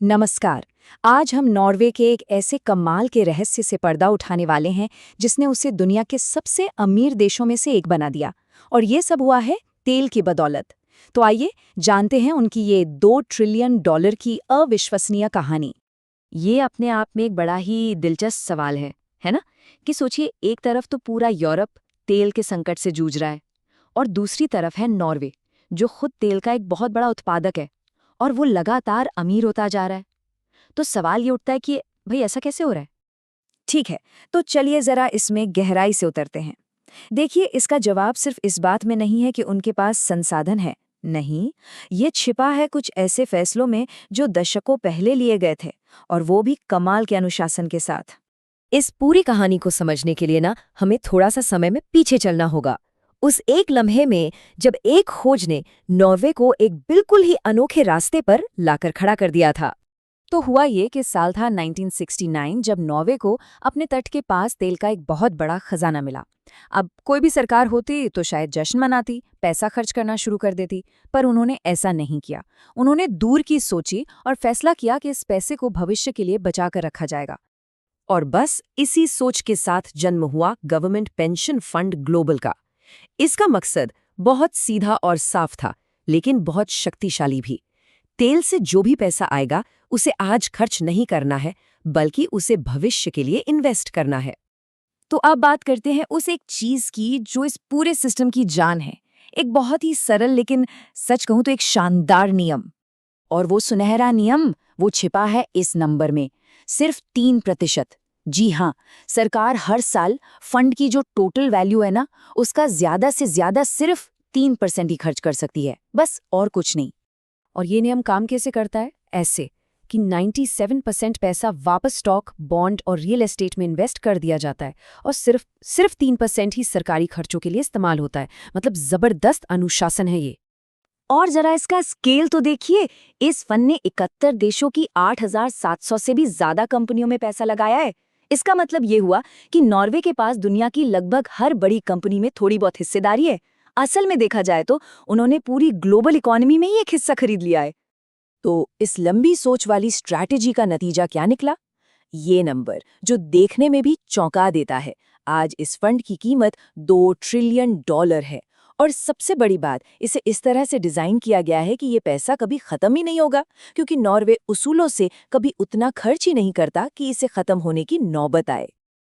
नमस्कार। आज हम नॉर्वे के एक ऐसे कमाल के रहस्य से पर्दा उठाने वाले हैं जिसने उसे दुनिया के सबसे अमीर देशों में से एक बना दिया। और ये सब हुआ है तेल की बदौलत। तो आइए जानते हैं उनकी ये $2 ट्रिलियन की अविश्वसनीय कहानी। ये अपने आप में एक बड़ा ही दिलचस्प सवाल है ना? कि सोचिए, एक तरफ तो पूरा यूरोप तेल के संकट से जूझ रहा है और दूसरी तरफ है नॉर्वे, जो खुद तेल का एक बहुत बड़ा उत्पादक है और वो लगातार अमीर होता जा रहा है। तो सवाल ये उठता है कि भाई ऐसा कैसे हो रहा है? ठीक है, तो चलिए जरा इसमें गहराई से उतरते हैं। देखिए, इसका जवाब सिर्फ इस बात में नहीं है कि उनके पास संसाधन है। नहीं, ये छिपा है कुछ ऐसे फैसलों में जो दशकों पहले लिए गए थे, और वो भी कमाल के अनुशासन के साथ। इस पूरी कहानी को समझने के लिए ना हमें थोड़ा सा समय में पीछे चलना होगा। उस एक लम्हे में जब एक खोज ने नॉर्वे को एक बिल्कुल ही अनोखे रास्ते पर लाकर खड़ा कर दिया था। तो हुआ ये कि साल था 1969, जब नॉर्वे को अपने तट के पास तेल का एक बहुत बड़ा खजाना मिला। अब कोई भी सरकार होती तो शायद जश्न मनाती, पैसा खर्च करना शुरू कर देती, पर उन्होंने ऐसा नहीं किया। उन्होंने दूर की सोची और फैसला किया कि इस पैसे को भविष्य के लिए बचा कर रखा जाएगा। और बस इसी सोच के साथ जन्म हुआ गवर्नमेंट पेंशन फंड ग्लोबल का। इसका मकसद बहुत सीधा और साफ था, लेकिन बहुत शक्तिशाली भी। तेल से जो भी पैसा आएगा उसे आज खर्च नहीं करना है, बल्कि उसे भविष्य के लिए इन्वेस्ट करना है। तो अब बात करते हैं उस एक चीज की जो इस पूरे सिस्टम की जान है। एक बहुत ही सरल, लेकिन सच कहूं तो एक शानदार नियम। और वो सुनहरा नियम वो छिपा है इस नंबर में, सिर्फ 3%। जी हाँ, सरकार हर साल फंड की जो टोटल वैल्यू है ना, उसका ज्यादा से ज्यादा सिर्फ 3% ही खर्च कर सकती है, बस, और कुछ नहीं। और ये नियम काम कैसे करता है? ऐसे कि 97% पैसा वापस स्टॉक, बॉन्ड और रियल एस्टेट में इन्वेस्ट कर दिया जाता है और सिर्फ 3% ही सरकारी खर्चों के लिए इस्तेमाल होता है। मतलब जबरदस्त अनुशासन है ये। और जरा इसका स्केल तो देखिए। इस फंड ने 71 देशों की 8,700 से भी ज्यादा कंपनियों में पैसा लगाया है। इसका मतलब ये हुआ कि नॉर्वे के पास दुनिया की लगभग हर बड़ी कंपनी में थोड़ी बहुत हिस्सेदारी है। असल में देखा जाए तो उन्होंने पूरी ग्लोबल इकोनॉमी में ही एक हिस्सा खरीद लिया है। तो इस लंबी सोच वाली स्ट्रैटेजी का नतीजा क्या निकला? ये नंबर जो देखने में भी चौंका देता है। आज इस फंड की कीमत $2 ट्रिलियन है। और सबसे बड़ी बात, इसे इस तरह से डिजाइन किया गया है कि ये पैसा कभी खत्म ही नहीं होगा, क्योंकि नॉर्वे उसूलों से कभी उतना खर्च ही नहीं करता कि इसे खत्म होने की नौबत आए।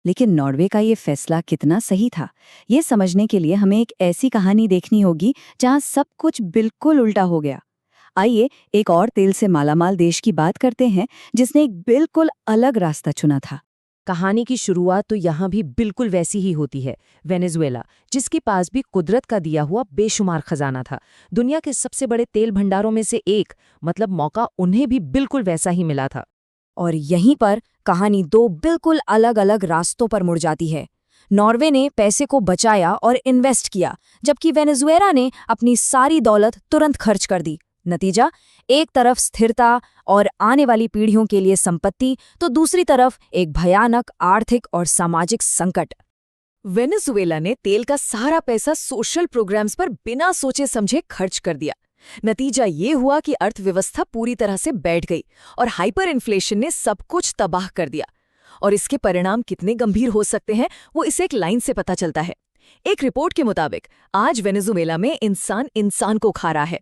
लेकिन नॉर्वे का ये फैसला कितना सही था, ये समझने के लिए हमें एक ऐसी कहानी देखनी होगी जहां सब कुछ बिल्कुल उल्टा हो गया। आइए एक और तेल से मालामाल देश की बात करते हैं जिसने एक बिल्कुल अलग रास्ता चुना था। कहानी की शुरुआत तो यहाँ भी बिल्कुल वैसी ही होती है। वेनेजुएला, जिसके पास भी कुदरत का दिया हुआ बेशुमार खजाना था, दुनिया के सबसे बड़े तेल भंडारों में से एक, मतलब मौका उन्हें भी बिल्कुल वैसा ही मिला था। और यहीं पर कहानी दो बिल्कुल अलग अलग रास्तों पर मुड़ जाती है। नॉर्वे ने पैसे को बचाया और इन्वेस्ट किया, जबकि वेनेजुएला ने अपनी सारी दौलत तुरंत खर्च कर दी। नतीजा, एक तरफ स्थिरता और आने वाली पीढ़ियों के लिए संपत्ति, तो दूसरी तरफ एक भयानक आर्थिक और सामाजिक संकट। वेनेजुएला ने तेल का सारा पैसा सोशल प्रोग्राम्स पर बिना सोचे समझे खर्च कर दिया। नतीजा ये हुआ कि अर्थव्यवस्था पूरी तरह से बैठ गई और हाइपर इन्फ्लेशन ने सब कुछ तबाह कर दिया। और इसके परिणाम कितने गंभीर हो सकते हैं, वो इस एक लाइन से पता चलता है। एक रिपोर्ट के मुताबिक आज वेनेजुएला में इंसान इंसान को खा रहा है।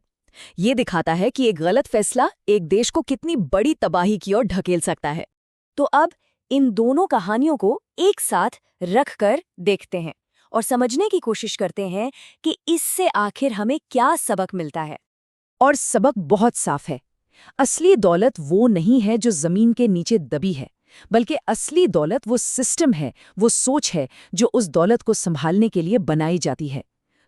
ये दिखाता है कि एक गलत फैसला एक देश को कितनी बड़ी तबाही की ओर ढकेल सकता है। तो अब इन दोनों कहानियों को एक साथ रखकर देखते हैं और समझने की कोशिश करते हैं कि इससे आखिर हमें क्या सबक मिलता है। और सबक बहुत साफ है। असली दौलत वो नहीं है जो जमीन के नीचे दबी है, बल्कि असली दौलत वो सिस्टम है, वो सोच है जो उस दौलत को संभालने के लिए बनाई जाती है।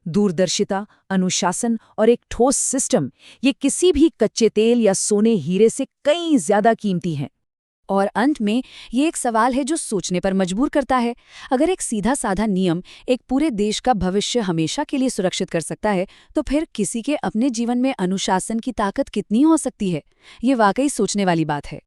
दूरदर्शिता, अनुशासन और एक ठोस सिस्टम, ये किसी भी कच्चे तेल या सोने हीरे से कई ज्यादा कीमती हैं। और अंत में ये एक सवाल है जो सोचने पर मजबूर करता है। अगर एक सीधा साधा नियम एक पूरे देश का भविष्य हमेशा के लिए सुरक्षित कर सकता है, तो फिर किसी के अपने जीवन में अनुशासन की ताकत कितनी हो सकती है? ये वाकई सोचने वाली बात है।